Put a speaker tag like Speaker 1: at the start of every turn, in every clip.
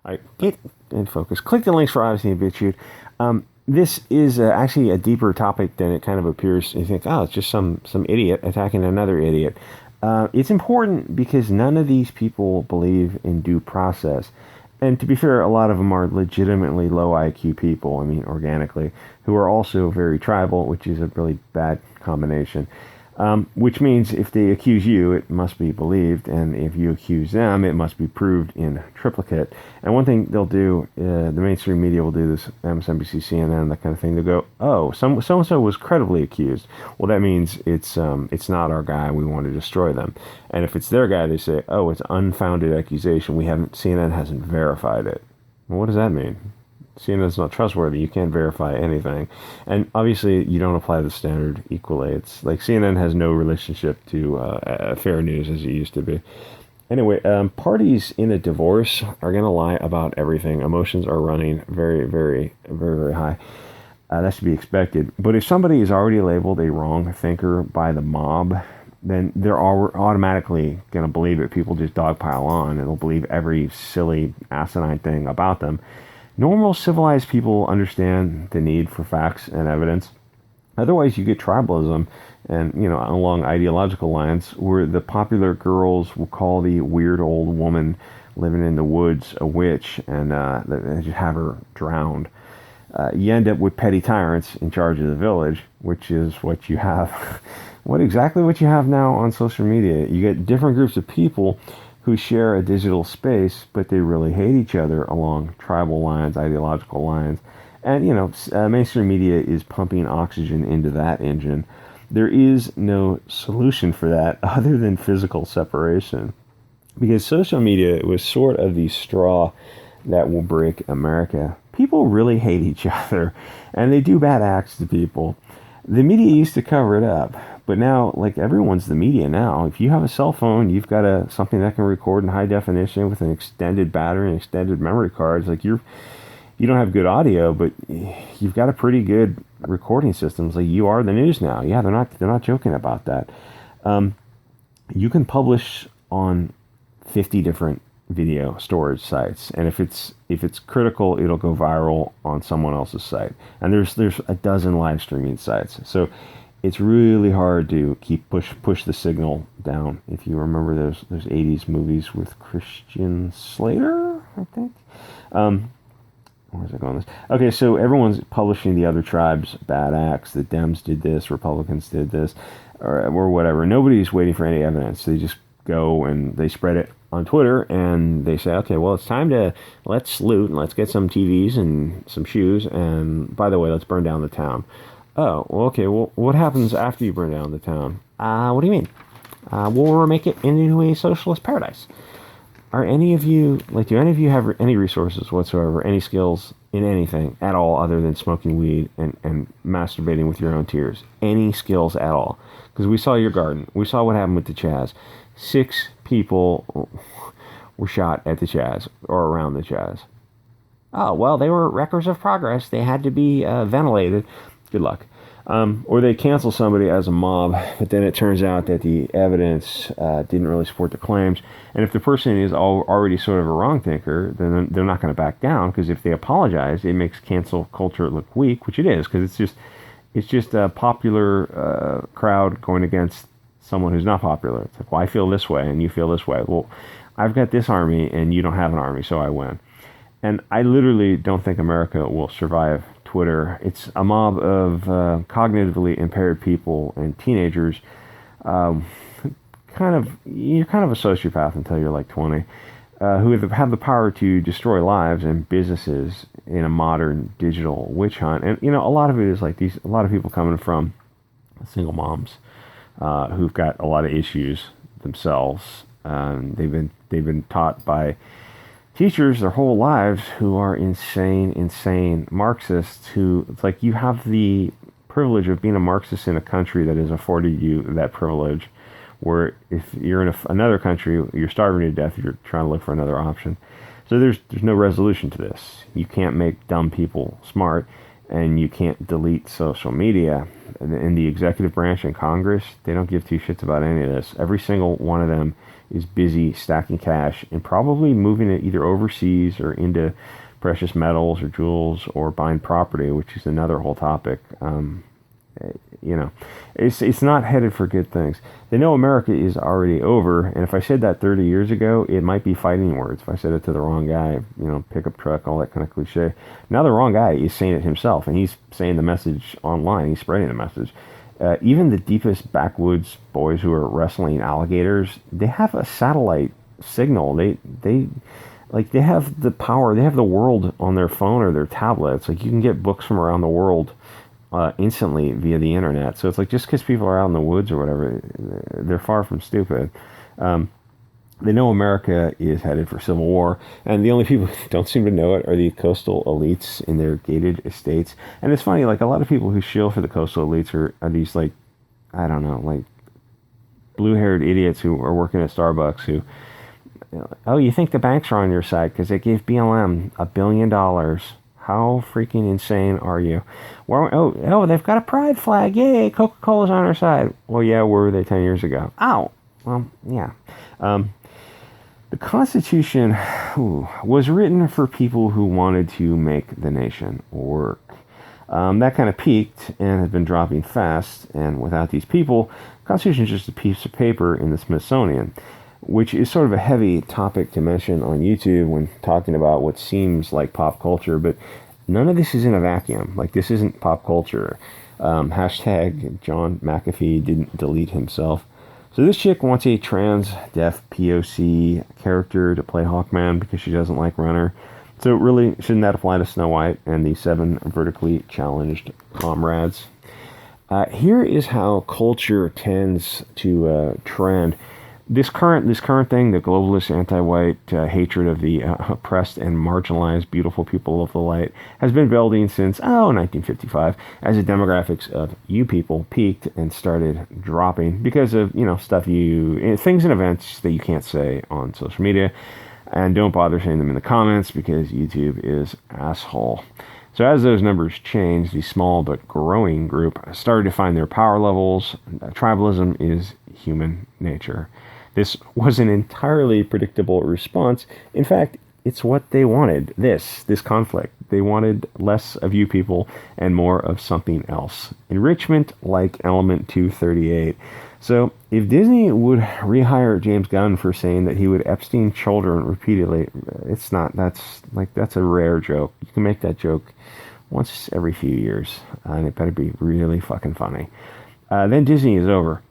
Speaker 1: I get in focus. Click the links for Odysee and BitChute. This is actually a deeper topic than it kind of appears. You think, oh, it's just some idiot attacking another idiot. It's important because none of these people believe in due process. And to be fair, a lot of them are legitimately low IQ people, I mean, organically, who are also very tribal, which is a really bad combination. Which means if they accuse you, it must be believed, and if you accuse them, it must be proved in triplicate. And one thing they'll do, the mainstream media will do this, MSNBC, CNN, that kind of thing. They'll go, oh, so-and-so was credibly accused. Well, that means it's not our guy, we want to destroy them. And if it's their guy, they say, oh, it's unfounded accusation. CNN hasn't verified it. Well, what does that mean? CNN's not trustworthy. You can't verify anything. And obviously, you don't apply the standard equally. It's like CNN has no relationship to fair news as it used to be. Anyway, parties in a divorce are going to lie about everything. Emotions are running very, very, very, very high. That's to be expected. But if somebody is already labeled a wrong thinker by the mob, then they're automatically going to believe it. People just dogpile on, and they'll believe every silly, asinine thing about them. Normal, civilized people understand the need for facts and evidence. Otherwise, you get tribalism and, along ideological lines where the popular girls will call the weird old woman living in the woods a witch and just have her drowned. You end up with petty tyrants in charge of the village, which is what you have. What you have now on social media. You get different groups of people who share a digital space, but they really hate each other along tribal lines, ideological lines. And, mainstream media is pumping oxygen into that engine. There is no solution for that other than physical separation. Because social media was sort of the straw that will break America. People really hate each other, and they do bad acts to people. The media used to cover it up, but now, like, everyone's the media now. If you have a cell phone, you've got something that can record in high definition with an extended battery and extended memory cards. Like, you don't have good audio, but you've got a pretty good recording system. Like, you are the news now. Yeah, they're not joking about that. You can publish on 50 different video storage sites, and if it's critical, it'll go viral on someone else's site. And there's a dozen live streaming sites, so it's really hard to push the signal down. If you remember those 80s movies with Christian Slater, I think. Where's I going with this? Okay, so everyone's publishing the other tribes' bad acts. The Dems did this, Republicans did this, or whatever. Nobody's waiting for any evidence. They just go and they spread it on Twitter, and they say, okay, well, it's time let's loot and let's get some TVs and some shoes, and by the way, let's burn down the town. Oh, well, okay, well, what happens after you burn down the town? What do you mean? We'll make it into a socialist paradise. Are any of you, do any of you have any resources whatsoever, any skills in anything at all other than smoking weed and masturbating with your own tears? Any skills at all? Because we saw your garden. We saw what happened with the Chaz. 6 people were shot at the Chaz, or around the Chaz. Oh, well, they were records of progress. They had to be ventilated. Good luck. Or they cancel somebody as a mob, but then it turns out that the evidence didn't really support the claims. And if the person is already sort of a wrong thinker, then they're not going to back down, because if they apologize, it makes cancel culture look weak, which it is, because it's just a popular crowd going against someone who's not popular. It's like, well, I feel this way and you feel this way. Well, I've got this army and you don't have an army, so I win. And I literally don't think America will survive Twitter. It's a mob of cognitively impaired people and teenagers. You're kind of a sociopath until you're like 20, who have the power to destroy lives and businesses in a modern digital witch hunt. And a lot of it is like a lot of people coming from single moms who've got a lot of issues themselves. They've been taught by teachers their whole lives who are insane Marxists, who, it's like, you have the privilege of being a Marxist in a country that has afforded you that privilege, where if you're in another country, you're starving to death, you're trying to look for another option. So there's no resolution to this. You can't make dumb people smart, and you can't delete social media. In the executive branch in Congress, they don't give two shits about any of this. Every single one of them is busy stacking cash and probably moving it either overseas or into precious metals or jewels or buying property, which is another whole topic. You know, it's not headed for good things. They know America is already over, and if I said that 30 years ago, it might be fighting words. If I said it to the wrong guy, you know, pickup truck, all that kind of cliche. Now the wrong guy is saying it himself, and he's saying the message online. He's spreading the message. Even the deepest backwoods boys who are wrestling alligators, they have a satellite signal. They have the power. They have the world on their phone or their tablets. Like, you can get books from around the world instantly via the internet. So it's like, just because people are out in the woods or whatever, they're far from stupid. They know America is headed for civil war, and the only people who don't seem to know it are the coastal elites in their gated estates. And it's funny, like, a lot of people who shill for the coastal elites are these, like, I don't know, like, blue-haired idiots who are working at Starbucks who, oh, you think the banks are on your side because they gave BLM $1 billion. How freaking insane are you? Well, oh, they've got a pride flag. Yay, Coca-Cola's on our side. Well, yeah, where were they 10 years ago? Oh, well, yeah. The Constitution was written for people who wanted to make the nation work. That kind of peaked and has been dropping fast, and without these people, the Constitution is just a piece of paper in the Smithsonian, which is sort of a heavy topic to mention on YouTube when talking about what seems like pop culture, but none of this is in a vacuum. Like, this isn't pop culture. Hashtag John McAfee didn't delete himself. So this chick wants a trans, deaf POC character to play Hawkman because she doesn't like Renner. So really, shouldn't that apply to Snow White and the 7 vertically challenged comrades? Here is how culture tends to trend. This current thing, the globalist anti-white hatred of the oppressed and marginalized beautiful people of the light, has been building since 1955, as the demographics of you people peaked and started dropping because of, stuff things and events that you can't say on social media, and don't bother saying them in the comments because YouTube is asshole. So as those numbers changed, the small but growing group started to find their power levels. Tribalism is human nature. This was an entirely predictable response. In fact, it's what they wanted, this conflict. They wanted less of you people and more of something else. Enrichment like Element 238. So if Disney would rehire James Gunn for saying that he would Epstein children repeatedly, that's a rare joke. You can make that joke once every few years, and it better be really fucking funny. Then Disney is over.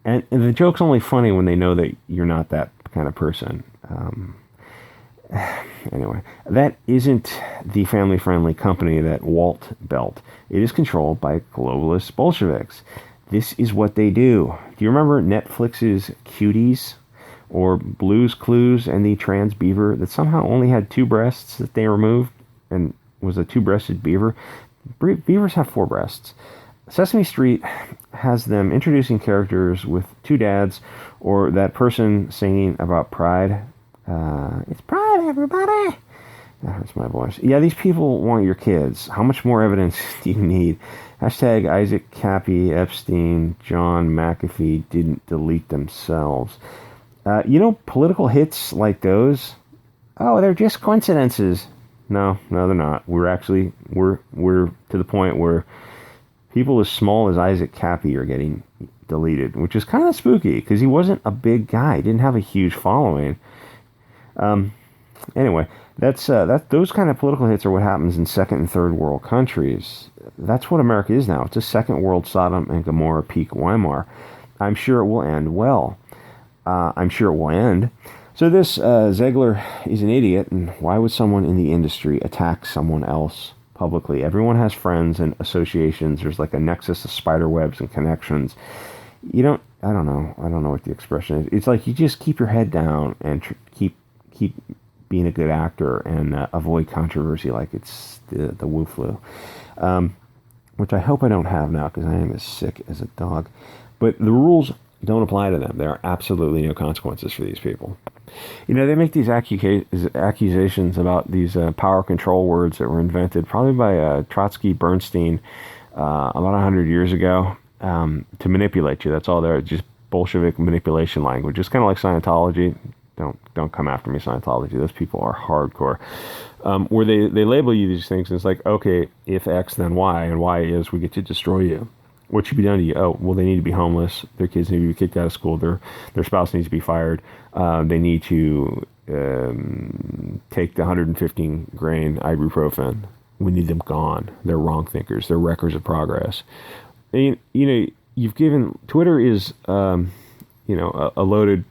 Speaker 1: And the joke's only funny when they know that you're not that kind of person. Anyway, that isn't the family-friendly company that Walt built. It is controlled by globalist Bolsheviks. This is what they do. Do you remember Netflix's Cuties? Or Blue's Clues and the trans beaver that somehow only had 2 breasts that they removed and was a 2-breasted beaver? Beavers have 4 breasts. Sesame Street has them introducing characters with 2 dads, or that person singing about pride. It's pride, everybody. That hurts my voice. Yeah, these people want your kids. How much more evidence do you need? Hashtag Isaac Cappy, Epstein, John McAfee didn't delete themselves. Political hits like those, they're just coincidences. No, they're not. We're to the point where people as small as Isaac Cappy are getting deleted, which is kind of spooky because he wasn't a big guy. He didn't have a huge following. Anyway, those kind of political hits are what happens in second and third world countries. That's what America is now. It's a second world Sodom and Gomorrah peak Weimar. I'm sure it will end well. I'm sure it will end. So this Zegler is an idiot, and why would someone in the industry attack someone else publicly? Everyone has friends and associations. There's like a nexus of spider webs and connections. I don't know what the expression is. It's like you just keep your head down and keep being a good actor and avoid controversy like it's the Wu flu, which I hope I don't have now because I am as sick as a dog. But the rules don't apply to them. There are absolutely no consequences for these people. They make these accusations about these power control words that were invented probably by Trotsky Bernstein about 100 years ago to manipulate you. That's all they're just Bolshevik manipulation language. It's kind of like Scientology. Don't come after me, Scientology. Those people are hardcore. Where they label you these things, and it's like, okay, if X, then Y, and Y is we get to destroy you. What should be done to you? Oh, well, they need to be homeless. Their kids need to be kicked out of school. Their spouse needs to be fired. They need to take the 115 grain ibuprofen. We need them gone. They're wrong thinkers. They're wreckers of progress. And, you've given Twitter is a loaded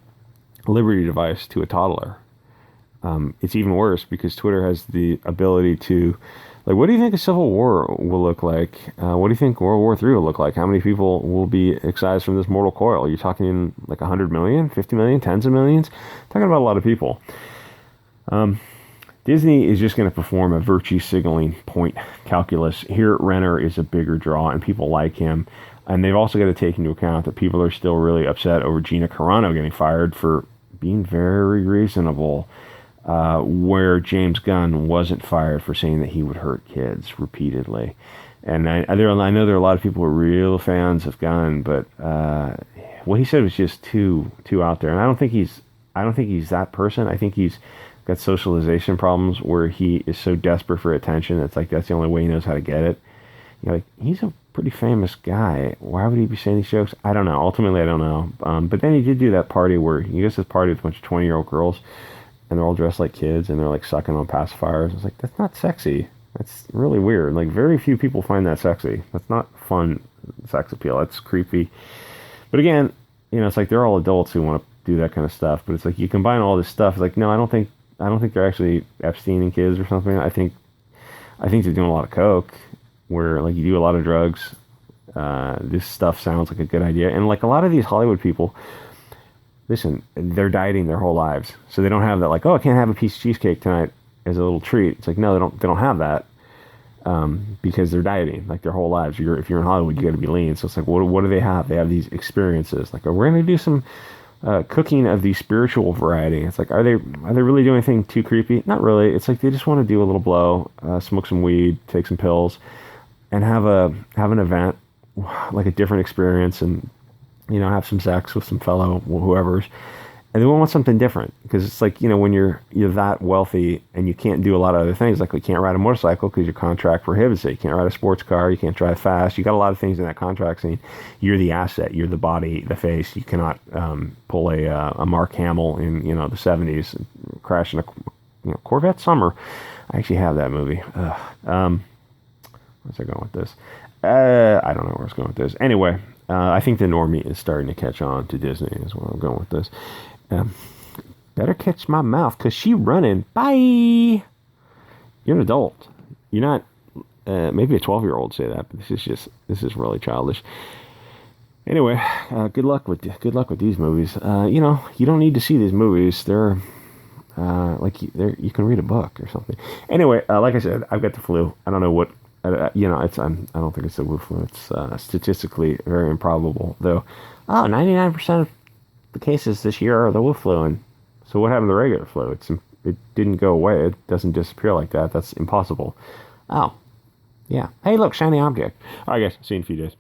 Speaker 1: liberty device to a toddler. It's even worse because Twitter has the ability to, like, what do you think a civil war will look like? What do you think World War III will look like? How many people will be excised from this mortal coil? You're talking like 100 million, 50 million, tens of millions? Talking about a lot of people. Disney is just going to perform a virtue signaling point calculus. Here, Renner is a bigger draw, and people like him. And they've also got to take into account that people are still really upset over Gina Carano getting fired for being very reasonable, where James Gunn wasn't fired for saying that he would hurt kids repeatedly. And I know there are a lot of people who are real fans of Gunn, but what he said was just too out there. And I don't think he's that person. I think he's got socialization problems where he is so desperate for attention. It's like that's the only way he knows how to get it. He's a pretty famous guy. Why would he be saying these jokes? I don't know. Ultimately, I don't know. But then he did do that party where he goes to this party with a bunch of 20-year-old girls, and they're all dressed like kids, and they're like sucking on pacifiers. It's like, that's not sexy. That's really weird. Like, very few people find that sexy. That's not fun sex appeal. That's creepy. But again, it's like they're all adults who want to do that kind of stuff. But it's like you combine all this stuff. It's like, no, I don't think they're actually Epsteining kids or something. I think they're doing a lot of coke, where like you do a lot of drugs. This stuff sounds like a good idea. And like a lot of these Hollywood people, listen, they're dieting their whole lives. So they don't have that like, oh, I can't have a piece of cheesecake tonight as a little treat. It's like, no, they don't have that. Because they're dieting like their whole lives. If you're in Hollywood, you got to be lean. So it's like, what do they have? They have these experiences. Like, we're going to do some cooking of the spiritual variety. It's like, are they really doing anything too creepy? Not really. It's like they just want to do a little blow, smoke some weed, take some pills, and have an event, like a different experience, and have some sex with some fellow whoever's. And they want something different, because it's like, when you're that wealthy and you can't do a lot of other things, like you can't ride a motorcycle because your contract prohibits it. You can't ride a sports car. You can't drive fast. You got a lot of things in that contract saying you're the asset, you're the body, the face. You cannot pull a Mark Hamill in the 70s and crash in a Corvette Summer. I actually have that movie. Where's I going with this? I don't know where I was going with this. Anyway, I think the normie is starting to catch on to Disney is where I'm going with this. Better catch my mouth, because she running. Bye. You're an adult. You're not, maybe a 12-year-old say that, but this is really childish. Anyway, good luck with these movies. You don't need to see these movies. They're, you can read a book or something. Anyway, like I said, I've got the flu. I don't know what, I don't think it's the flu. It's statistically very improbable, though. 99% of the cases this year are the Wu flu. And so what happened to the regular flu? It didn't go away. It doesn't disappear like that. That's impossible. Oh, yeah. Hey, look, shiny object. All right, guys. See you in a few days.